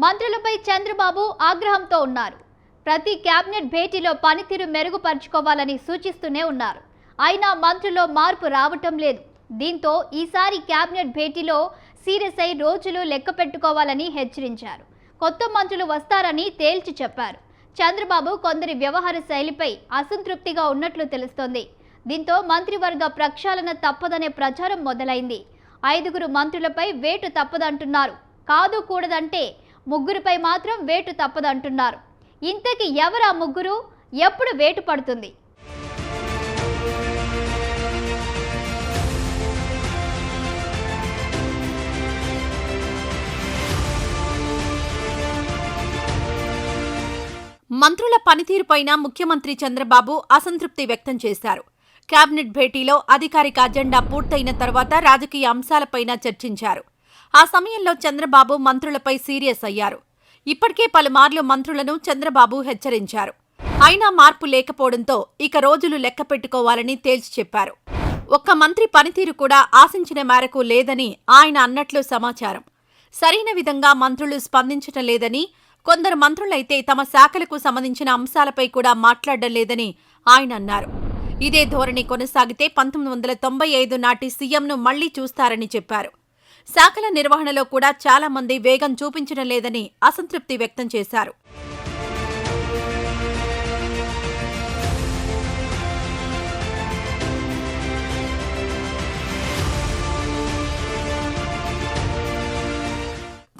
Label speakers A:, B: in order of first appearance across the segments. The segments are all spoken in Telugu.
A: మంత్రులపై చంద్రబాబు ఆగ్రహంతో ఉన్నారు. ప్రతి కేబినెట్ భేటీలో పనితీరు మెరుగుపరుచుకోవాలని సూచిస్తూనే ఉన్నారు. అయినా మంత్రుల్లో మార్పు రావటం లేదు. దీంతో ఈసారి కేబినెట్ భేటీలో సీరియస్ అయి రోజులు లెక్క పెట్టుకోవాలని హెచ్చరించారు. కొత్త మంత్రులు వస్తారని తేల్చి చెప్పారు. చంద్రబాబు కొందరి వ్యవహార శైలిపై అసంతృప్తిగా ఉన్నట్లు తెలుస్తోంది. దీంతో మంత్రివర్గ ప్రక్షాళన తప్పదనే ప్రచారం మొదలైంది. 5 మంత్రులపై వేటు తప్పదంటున్నారు. కాదు కూడదంటే 3పై మాత్రం వేటు తప్పదంటున్నారు. ఇంతకీ ఎవరా 3? ఎప్పుడు వేటు పడుతుంది?
B: మంత్రుల పనితీరుపైన ముఖ్యమంత్రి చంద్రబాబు అసంతృప్తి వ్యక్తం చేశారు. కేబినెట్ భేటీలో అధికారిక అజెండా పూర్తయిన తర్వాత రాజకీయ అంశాలపైన చర్చించారు. ఆ సమయంలో చంద్రబాబు మంత్రులపై సీరియస్ అయ్యారు. ఇప్పటికే పలుమార్లు మంత్రులను చంద్రబాబు హెచ్చరించారు. అయినా మార్పు లేకపోవడంతో ఇక రోజులు లెక్క పెట్టుకోవాలని తేల్చి చెప్పారు. ఒక్క మంత్రి పనితీరు కూడా ఆశించిన మేరకు లేదని ఆయన అన్నట్లు సమాచారం. సరైన విధంగా మంత్రులు స్పందించటం లేదని, కొందరు మంత్రులైతే తమ శాఖలకు సంబంధించిన అంశాలపై కూడా మాట్లాడడం లేదని ఆయన అన్నారు. ఇదే ధోరణి కొనసాగితే 1995 నాటి సీఎంను మళ్లీ చూస్తారని చెప్పారు. శాఖల నిర్వహణలో కూడా చాలా మంది వేగం చూపించడం లేదని అసంతృప్తి వ్యక్తం చేశారు.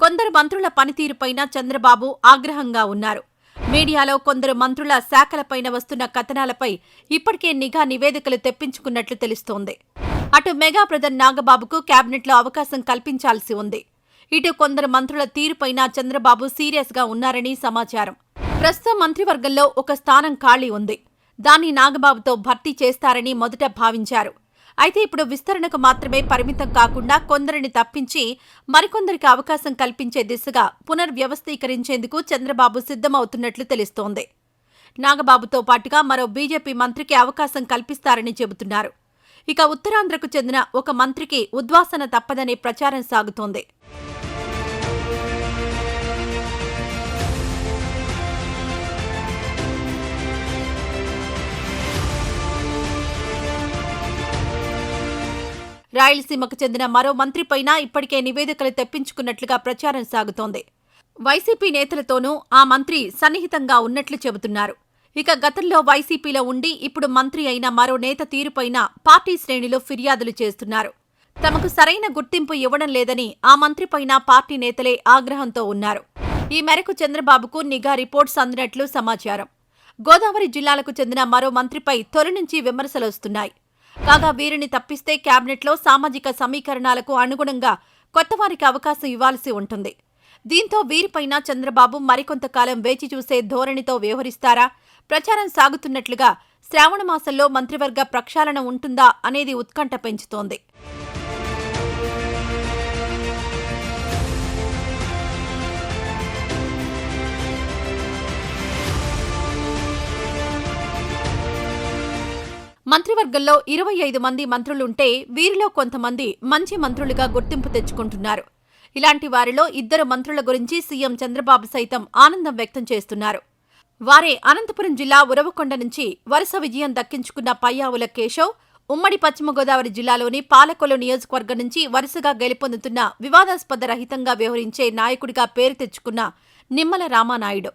B: కొందరు మంత్రుల పనితీరుపైన చంద్రబాబు ఆగ్రహంగా ఉన్నారు. మీడియాలో కొందరు మంత్రుల శాఖలపైన వస్తున్న కథనాలపై ఇప్పటికే నిఘా నివేదికలు తెప్పించుకున్నట్లు తెలుస్తోంది. అటు మెగా బ్రదర్ నాగబాబుకు కేబినెట్లో అవకాశం కల్పించాల్సి ఉంది. ఇటు కొందరు మంత్రుల తీరుపైన చంద్రబాబు సీరియస్ గా ఉన్నారని సమాచారం. ప్రస్తుతం మంత్రివర్గంలో ఒక స్థానం ఖాళీ ఉంది. దాన్ని నాగబాబుతో భర్తీ చేస్తారని మొదట భావించారు. అయితే ఇప్పుడు విస్తరణకు మాత్రమే పరిమితం కాకుండా కొందరిని తప్పించి మరికొందరికి అవకాశం కల్పించే దిశగా పునర్వ్యవస్థీకరించేందుకు చంద్రబాబు సిద్ధమవుతున్నట్లు తెలుస్తోంది. నాగబాబుతో పాటుగా మరో బీజేపీ మంత్రికి అవకాశం కల్పిస్తారని చెబుతున్నారు. ఇక ఉత్తరాంధ్రకు చెందిన ఒక మంత్రికి ఉద్వాసన తప్పదనే ప్రచారం సాగుతోంది. రాయలసీమకు చెందిన మరో మంత్రిపైన ఇప్పటికే నివేదికలు తెప్పించుకున్నట్లుగా ప్రచారం సాగుతోంది. వైసీపీ నేతలతోనూ ఆ మంత్రి సన్నిహితంగా ఉన్నట్లు చెబుతున్నారు. ఇక గతంలో వైసీపీలో ఉండి ఇప్పుడు మంత్రి అయిన మరో నేత తీరుపైన పార్టీ శ్రేణులు ఫిర్యాదులు చేస్తున్నారు. తమకు సరైన గుర్తింపు ఇవ్వడం లేదని ఆ మంత్రిపైన పార్టీ నేతలే ఆగ్రహంతో ఉన్నారు. ఈ మేరకు చంద్రబాబుకు నిఘా రిపోర్ట్స్ అందినట్లు సమాచారం. గోదావరి జిల్లాలకు చెందిన మరో మంత్రిపై తొలి నుంచి విమర్శలొస్తున్నాయి. కాగా వీరిని తప్పిస్తే కేబినెట్లో సామాజిక సమీకరణాలకు అనుగుణంగా కొత్తవారికి అవకాశం ఇవ్వాల్సి ఉంటుంది. దీంతో వీరిపైన చంద్రబాబు మరికొంతకాలం వేచి చూసే ధోరణితో వ్యవహరిస్తారా? ప్రచారం సాగుతున్నట్లుగా శ్రావణ మాసంలో మంత్రివర్గ ప్రక్షాళన ఉంటుందా అనేది ఉత్కంఠ పెంచుతోంది. మంత్రివర్గంలో 25 మంది మంత్రులుంటే వీరిలో కొంతమంది మంచి మంత్రులుగా గుర్తింపు తెచ్చుకుంటున్నారు. ఇలాంటి వారిలో 2 మంత్రుల గురించి సీఎం చంద్రబాబు సైతం ఆనందం వ్యక్తం చేస్తున్నారు. వారే అనంతపురం జిల్లా ఉరవకొండ నుంచి వరుస విజయం దక్కించుకున్న పయ్యావుల కేశవ్, ఉమ్మడి పశ్చిమ గోదావరి జిల్లాలోని పాలకొల్లు నియోజకవర్గం నుంచి వరుసగా గెలుపొందుతున్న వివాదాస్పద రహితంగా వ్యవహరించే నాయకుడిగా పేరు తెచ్చుకున్న నిమ్మల రామానాయుడు.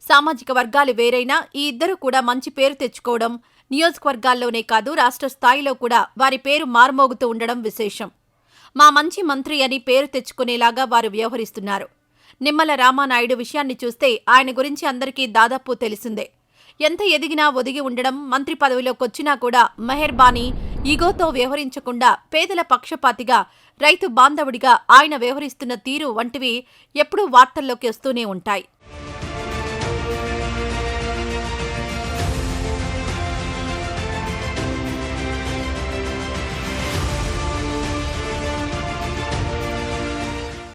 B: సామాజిక వర్గాలు వేరైనా ఈ ఇద్దరు కూడా మంచి పేరు తెచ్చుకోవడం, నియోజకవర్గాల్లోనే కాదు రాష్ట్ర స్థాయిలో కూడా వారి పేరు మారుమోగుతూ ఉండడం విశేషం. మా మంచి మంత్రి అని పేరు తెచ్చుకునేలాగా వారు వ్యవహరిస్తున్నారు. నిమ్మల రామానాయుడు విషయాన్ని చూస్తే ఆయన గురించి అందరికీ దాదాపు తెలిసిందే. ఎంత ఎదిగినా ఒదిగి ఉండడం, మంత్రి పదవిలోకొచ్చినా కూడా మెహర్బానీ, ఈగోతో వ్యవహరించకుండా పేదల పక్షపాతిగా, రైతు బాంధవుడిగా ఆయన వ్యవహరిస్తున్న తీరు వంటివి ఎప్పుడూ వార్తల్లోకి వస్తూనే ఉంటాయి.